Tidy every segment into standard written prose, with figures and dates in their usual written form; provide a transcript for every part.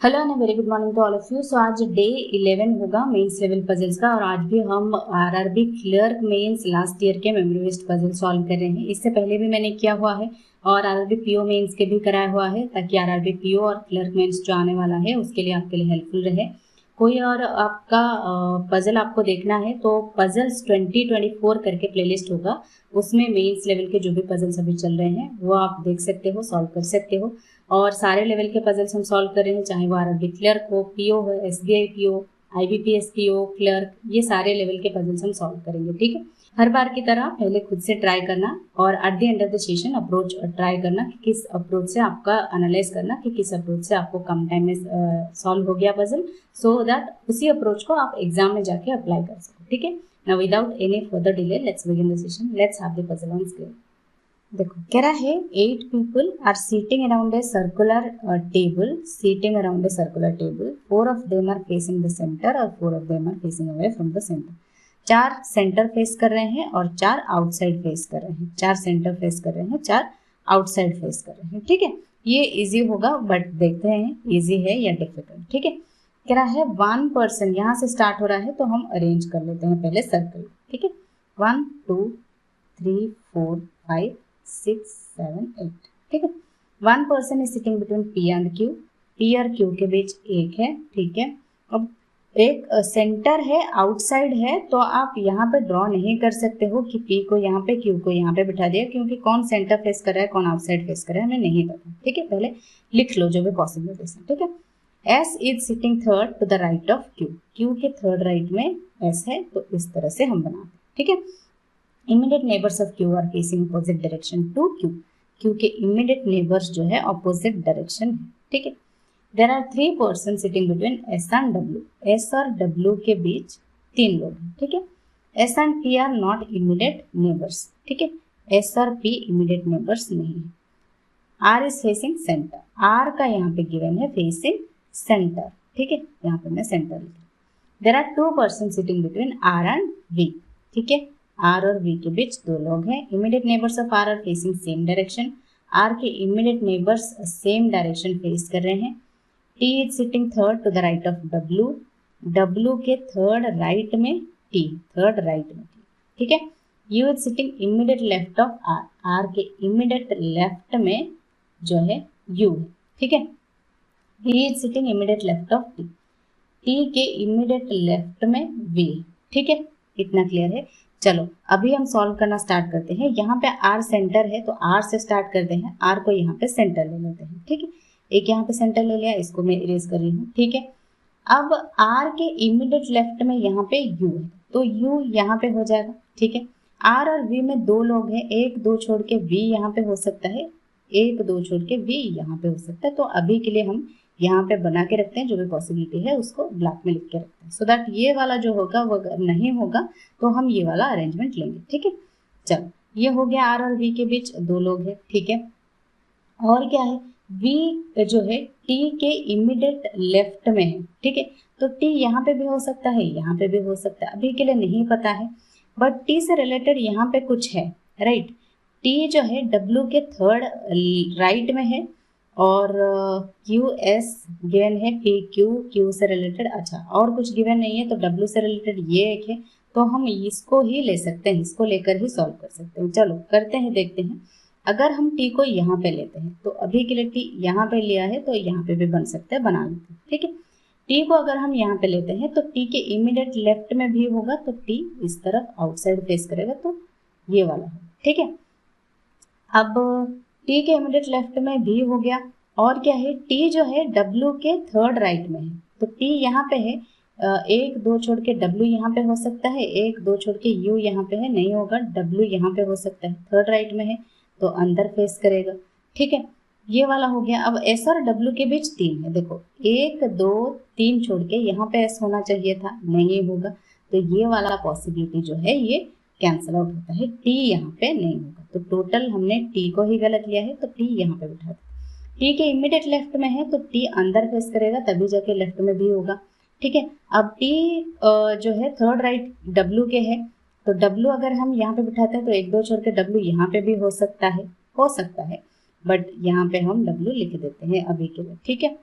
Hello and very good morning to all of you. So आज day 11 होगा mains level puzzles का और आज भी हम RRB clerk mains last year के मेमोरी बेस्ड पजल सॉल्व कर रहे हैं। इससे पहले भी मैंने किया हुआ है और आरआरबी पीओ मेंस के भी कराया हुआ है ताकि आरआरबी पीओ और क्लर्क मेंस जो आने वाला है उसके लिए आपके लिए हेल्पफुल रहे। कोई और आपका पजल आपको देखना है तो पजल्स 2024 करके प्लेलिस्ट होगा, उसमें मेंस लेवल के जो भी पजल्स अभी चल रहे हैं वो आप देख सकते हो, सॉल्व कर सकते हो। और सारे लेवल के पजल्स हम सॉल्व कर रहे हैं, चाहे वो आरआरबी क्लर्क हो, पीओ हो, SBI PO, IBPS PO, clerk, ये सारे लेवल के पजल्स हम सॉल्व करेंगे। ठीक है, हर बार की तरह पहले खुद से ट्राई करना और at the end of the session approach try करना कि किस अप्रोच से आपका एनालाइज करना कि किस अप्रोच से आपको कम टाइम में सॉल्व हो गया पजल, सो दैट उसी अप्रोच को आप एग्जाम में जाके अप्लाई कर सको। ठीक है, now without any further delay let's begin the session. Let's have the puzzle on screen. देखो कह रहा है 8 people are sitting around a circular table, sitting around a circular table. 4 of them are facing the center और 4 of them are facing away from the center. 4 centre face कर रहे हैं और 4 outside face कर रहे हैं। 4 सेंटर फेस कर रहे हैं, 4 आउटसाइड फेस कर रहे हैं। ठीक है, ये इजी होगा बट देखते हैं इजी है या डिफिकल्ट। ठीक है, कह रहा है 1 person, यहाँ से स्टार्ट हो रहा है तो हम अरेंज कर लेते हैं पहले सर्कल। ठीक है, 1 2 3 4 5 6 7 8। ठीक है, 1 person is sitting between P and Q, P और Q के बीच एक है। ठीक है, अब एक सेंटर है, आउटसाइड है, तो आप यहाँ पे ड्रॉ नहीं कर सकते हो कि P को यहाँ पे Q को यहाँ पे बिठा दिया, क्योंकि कौन सेंटर फेस कर रहा है कौन आउटसाइड फेस कर रहा है हमें नहीं पता। ठीक है, पहले लिख लो जो भी पॉसिबिलिटीज है। ठीक है, S is sitting third to the right of Q, Q के थर्ड राइट में S है, तो इस तरह से हम बनाते हैं। ठीक है, immediate neighbours of Q are facing opposite direction to Q, Q के इमीडिएट नेबर्स जो है अपोजिट डायरेक्शन है। ठीक है, there are 3 person sitting between S and W, S और W के बीच 3 लोग हैं। ठीक है, S and P are not immediate neighbours. ठीक है, S और P इमीडिएट नेबर्स नहीं है। R is facing centre, R का यहाँ पे गिवन है फेसिंग सेंटर। ठीक है, यहाँ पे मैं सेंटर लिखा। There are 2 person sitting between R and V। ठीक है, R और V के बीच 2 लोग हैं। Immediate neighbours of R are facing same direction, R के immediate neighbours same direction face कर रहे हैं। T is sitting third to the right of W, W के थर्ड राइट में T, थर्ड राइट में T। ठीक है, U is sitting immediate left of R, R के इमीडिएट लेफ्ट में जो है U है। ठीक है, V is sitting immediate left of T, T के इमीडिएट लेफ्ट में V। ठीक है, इतना क्लियर है। चलो अभी हम सॉल्व करना स्टार्ट करते हैं। यहाँ पे R सेंटर है तो R से स्टार्ट करते हैं, R को यहाँ पे सेंटर ले लेते हैं। ठीक है, एक यहाँ पे सेंटर ले लिया, इसको मैं इरेज कर रही हूँ। ठीक है, अब R के इमीडिएट लेफ्ट में यहाँ पे U है तो U यहाँ पे हो जाएगा। ठीक है, R और V में 2 लोग हैं, 1 2 छोड़ के V यहाँ पे हो सकता है, 1 2 छोड़ के V यहाँ पे हो सकता है। तो अभी के लिए हम यहाँ पे बना के रखते हैं, जो भी पॉसिबिलिटी है उसको ब्लैक में लिख के रखते हैं, सो दैट ये वाला जो होगा वो अगर नहीं होगा तो हम ये वाला अरेंजमेंट लेंगे। ठीक है, चलो ये हो गया, R और V के बीच 2 लोग हैं। ठीक है, और क्या है, V जो है T के इमीडिएट लेफ्ट में है। ठीक है, तो T यहाँ पे भी हो सकता है, यहाँ पे भी हो सकता है, अभी के लिए नहीं पता है, बट T से रिलेटेड यहाँ पे कुछ है, राइट। T जो है W के थर्ड राइट में है और QS गिवन है, PQ Q से रिलेटेड, अच्छा और कुछ गिवन नहीं है तो W से रिलेटेड ये एक है, तो हम इसको ही ले सकते हैं, इसको लेकर ही सॉल्व कर सकते हैं। चलो करते हैं, देखते हैं। अगर हम T को यहाँ पे लेते हैं तो अभी के लिए T यहाँ पे लिया है तो यहाँ पे भी बन सकता है, बना लेते हैं। ठीक है, T को अगर हम यहाँ पे लेते हैं तो T के इमीडिएट लेफ्ट में भी होगा तो T इस तरफ आउटसाइड फेस करेगा, तो ये वाला होगा। ठीक है, अब T के इमीडिएट लेफ्ट में भी हो गया, और क्या है, T जो है W के थर्ड राइट में है तो T यहाँ पे है, 1 2 छोड़ के W यहाँ पे हो सकता है, 1 2 छोड़ के U यहाँ पे है, नहीं होगा, W यहाँ पे हो सकता है, थर्ड राइट में है तो अंदर फेस करेगा। ठीक है, ये वाला हो गया। अब S और W के बीच 3 है, देखो 1 2 3 छोड़ के यहाँ पे S होना चाहिए था, नहीं होगा, तो ये वाला पॉसिबिलिटी जो है ये कैंसिल आउट होता है, T यहाँ पे नहीं होगा, तो टोटल हमने T को ही गलत लिया है तो T यहाँ पे बिठा दिया। T के इमीडिएट लेफ्ट में है तो T अंदर फेस करेगा, तभी जाके लेफ्ट में भी होगा। ठीक है, अब T जो है थर्ड राइट W के है तो W अगर हम यहाँ पे बिठाते हैं तो 1 2 छोड़ के W यहाँ पे भी हो सकता है, बट यहाँ पे हम W लिख देते हैं अभी के लिए। ठीक है,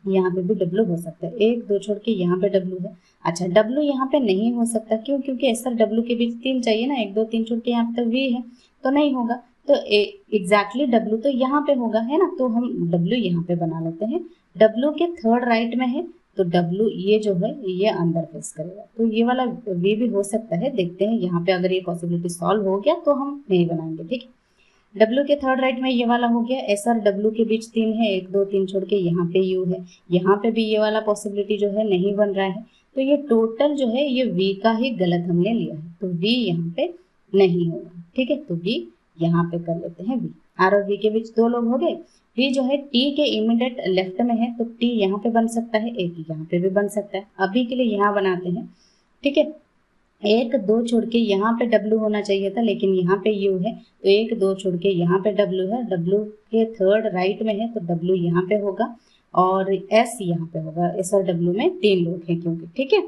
यहाँ पे भी डब्लू हो सकता है, एक दो छोड़ के यहाँ पे डब्लू है। अच्छा डब्लू यहाँ पे नहीं हो सकता, क्यों? क्योंकि एस और डब्लू के बीच 3 चाहिए ना, एक दो तीन छोड़ के यहाँ पे तो वी है, तो नहीं होगा। तो एग्जैक्टली डब्लू तो यहाँ पे होगा, है ना, तो हम डब्लू यहाँ पे बना लेते हैं। डब्लू के थर्ड राइट में है, तो डब्लू ये जो है ये अंदर फेस करेगा, तो ये वाला वे भी हो सकता है। देखते हैं यहाँ पे अगर ये पॉसिबिलिटी सॉल्व हो गया तो हम नहीं बनाएंगे, ठीक है। डब्ल्यू के थर्ड राइट में ये वाला हो गया, एस और डब्ल्यू के बीच 3 है, एक दो तीन छोड़ के यहाँ पे यू है, यहाँ पे भी ये वाला पॉसिबिलिटी जो है नहीं बन रहा है, तो ये टोटल जो है ये वी का ही गलत हमने लिया है, तो वी यहाँ पे नहीं होगा, ठीक है। तो वी यहाँ पे कर लेते हैं, वी आर और वी के बीच 2 लोग हो गए। वी जो है टी के इमीडिएट लेफ्ट में है, तो टी यहाँ पे बन सकता है, एक यहाँ पे भी बन सकता है। अभी के लिए यहाँ बनाते हैं, ठीक है। एक दो छोड़ के यहाँ पे डब्लू होना चाहिए था, लेकिन यहाँ पे यू है, तो एक दो छोड़ के यहाँ पे डब्लू है, डब्लू के थर्ड राइट में है, तो डब्लू यहाँ पे होगा और एस यहाँ पे होगा। एस और डब्लू में 3 लोग हैं क्योंकि, ठीक है।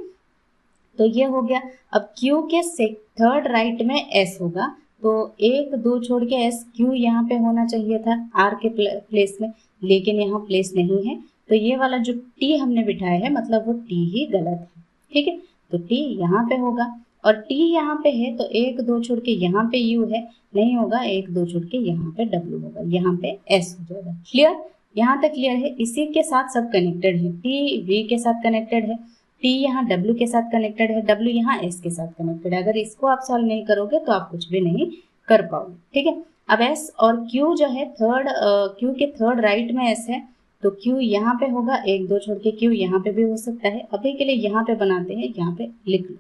तो ये हो गया। अब क्यू के थर्ड राइट में एस होगा, तो एक दो छोड़ के एस क्यू यहाँ पे होना चाहिए था आर के प्लेस में, लेकिन यहाँ प्लेस नहीं है, तो ये वाला जो टी हमने बिठाया है मतलब वो टी ही गलत है, ठीक है। तो टी यहाँ पे होगा और टी यहाँ पे है, तो एक दो छोड़ के यहाँ पे यू है, नहीं होगा, एक दो छोड़ के यहाँ पे डब्ल्यू होगा, यहाँ पे एस हो जाएगा। क्लियर? यहाँ तक क्लियर है? इसी के साथ सब कनेक्टेड है, टी वी के साथ कनेक्टेड है, टी यहाँ डब्ल्यू के साथ कनेक्टेड है, डब्ल्यू यहाँ एस के साथ कनेक्टेड है। अगर इसको आप सॉल्व नहीं करोगे तो आप कुछ भी नहीं कर पाओगे, ठीक है। अब एस और क्यू जो है क्यू के थर्ड राइट में एस है, तो क्यू यहाँ पे होगा, एक दो छोड़ के क्यू यहाँ पे भी हो सकता है। अभी के लिए यहाँ पे बनाते हैं, यहाँ पे लिख लो।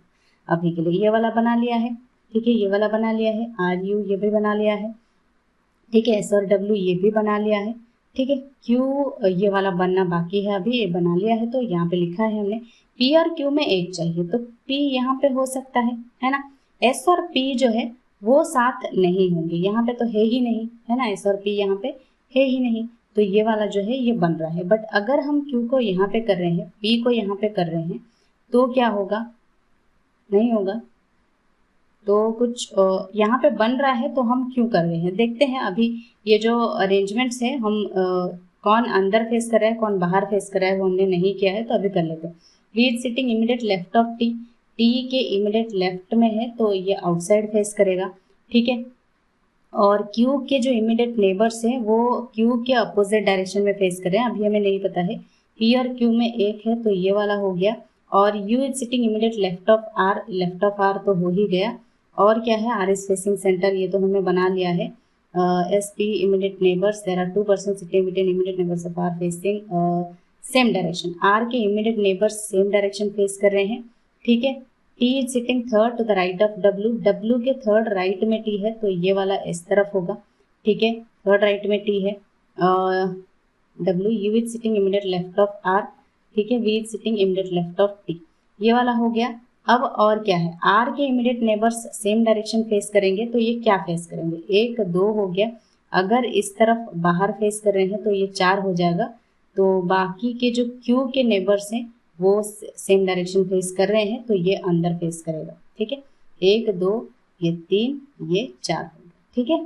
अभी के लिए ये वाला बना लिया है, ठीक है, ये वाला बना लिया है, आर यू ये भी बना लिया है, ठीक है, एस और डब्ल्यू ये भी बना लिया है, ठीक है। क्यू ये वाला बनना बाकी है, अभी ये बना लिया है, तो यहाँ पे लिखा है हमने पी और क्यू में एक चाहिए, तो पी यहाँ पे हो सकता है ना। एस और पी जो है वो साथ नहीं होंगे, यहाँ पे तो है ही नहीं, है ना, एस और पी यहाँ पे है ही नहीं, तो ये वाला जो है ये बन रहा है। बट अगर हम क्यू को यहाँ पे कर रहे हैं, पी को यहाँ पे कर रहे हैं, तो क्या होगा? नहीं होगा। तो कुछ यहाँ पे बन रहा है तो हम क्यों कर रहे हैं, देखते हैं। अभी ये जो अरेंजमेंट्स है, हम कौन अंदर फेस कर रहा है कौन बाहर फेस कर रहा है वो हमने नहीं किया है, तो अभी कर लेते हैं। V is sitting immediate left of T, T के इमीडिएट लेफ्ट में है, तो ये आउटसाइड फेस करेगा, ठीक है। और क्यू के जो इमीडिएट नेबर्स हैं वो क्यू के अपोजिट डायरेक्शन में फेस कर रहे हैं, अभी हमें नहीं पता है। पी और क्यू में एक है, तो ये वाला हो गया। और U is sitting immediate left of R, left of R तो हो ही गया। और क्या है? आर इज फेसिंग सेंटर, ये तो हमने बना लिया है। S P immediate neighbours, there are 2 person sitting between immediate neighbours of R facing same direction. R के immediate neighbours same direction face कर रहे हैं, ठीक है। T is sitting third to the right of W, W के third right में T है, तो ये वाला इस तरफ होगा, ठीक है, थर्ड राइट में टी है। W, U is sitting immediate left of are, ठीक है, V is sitting immediate left of T, ये वाला हो गया। अब और क्या है? आर के immediate neighbours same direction face करेंगे, तो ये क्या फेस करेंगे? 1 2 हो गया। अगर इस तरफ बाहर फेस कर रहे हैं तो ये 4 हो जाएगा। तो बाकी के जो क्यू के नेबर्स हैं वो सेम डायरेक्शन फेस कर रहे हैं, तो ये अंदर फेस करेगा, ठीक है। 1 2 ये 3 ये 4 होगा, ठीक है,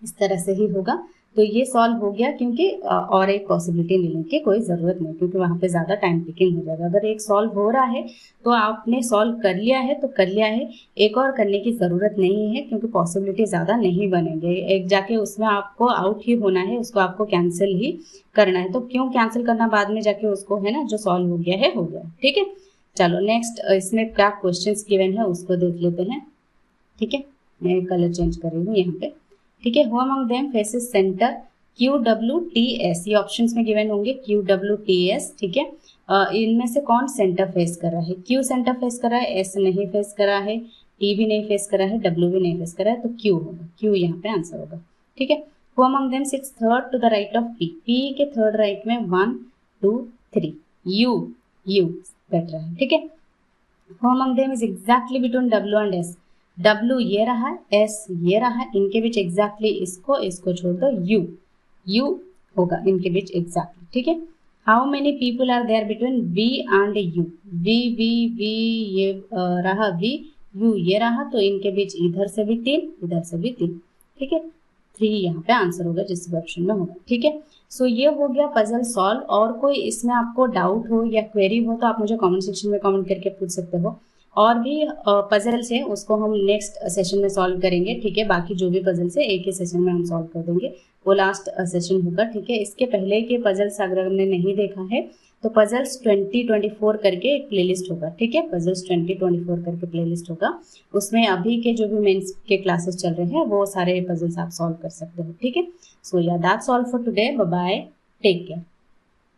इस तरह से ही होगा। तो ये सॉल्व हो गया, क्योंकि और एक पॉसिबिलिटी लेने की कोई ज़रूरत नहीं, क्योंकि वहाँ पे ज़्यादा टाइम टेकिंग हो जाएगा। अगर एक सॉल्व हो रहा है तो आपने सॉल्व कर लिया है तो कर लिया है, एक और करने की ज़रूरत नहीं है, क्योंकि पॉसिबिलिटी ज़्यादा नहीं बनेंगे। एक जाके उसमें आपको आउट ही होना है, उसको आपको कैंसिल ही करना है। तो क्यों कैंसिल करना बाद में जाके उसको, है ना, जो सॉल्व हो गया है हो गया, ठीक है। चलो नेक्स्ट, इसमें क्या क्वेश्चन गिवन है उसको देख लेते हैं, ठीक है। मैं कलर चेंज कर रही हूँ यहाँ पे, ठीक है। Who among them faces centre Q W T S, ये ऑप्शंस में गिवन होंगे, क्यू डब्ल्यू टी एस, ठीक है। इनमें से कौन सेंटर फेस कर रहा है? क्यू सेंटर फेस कर रहा है, एस नहीं फेस कर रहा है, टी भी नहीं फेस कर रहा है, डब्ल्यू भी नहीं फेस कर रहा है, तो क्यू होगा, क्यू यहाँ पे आंसर होगा, ठीक है। Who among them sits third to the right of P, P के थर्ड राइट में 1 2 3 यू, यू बैठ रहा है, ठीक है। Who among them is exactly between W and S, W ये रहा, एस ये रहा, इनके बीच एग्जैक्टली इसको छोड़ दो, यू होगा इनके बीच एग्जैक्टली, ठीक है। How many people are there between V and U, V ये रहा, वी यू ये रहा, तो इनके बीच इधर से भी 3 इधर से भी 3, ठीक है। 3 यहाँ पे आंसर होगा जिस भी ऑप्शन में होगा, ठीक है। सो ये हो गया पजल सॉल्व। और कोई इसमें आपको डाउट हो या क्वेरी हो तो आप मुझे कमेंट सेक्शन में कमेंट करके पूछ सकते हो। और भी पजल्स हैं उसको हम नेक्स्ट सेशन में सॉल्व करेंगे, ठीक है। बाकी जो भी पजल्स है एक ही सेशन में हम सॉल्व कर देंगे, वो लास्ट सेशन होगा, ठीक है। इसके पहले के पजल्स अगर हमने नहीं देखा है तो पजल्स 2024 करके एक प्लेलिस्ट होगा, ठीक है। पजल्स 2024 करके प्लेलिस्ट होगा, उसमें अभी के जो भी मेंस के क्लासेस चल रहे हैं वो सारे पजल्स आप सॉल्व कर सकते हो, ठीक है। सो या that's all for today, bye bye, take care.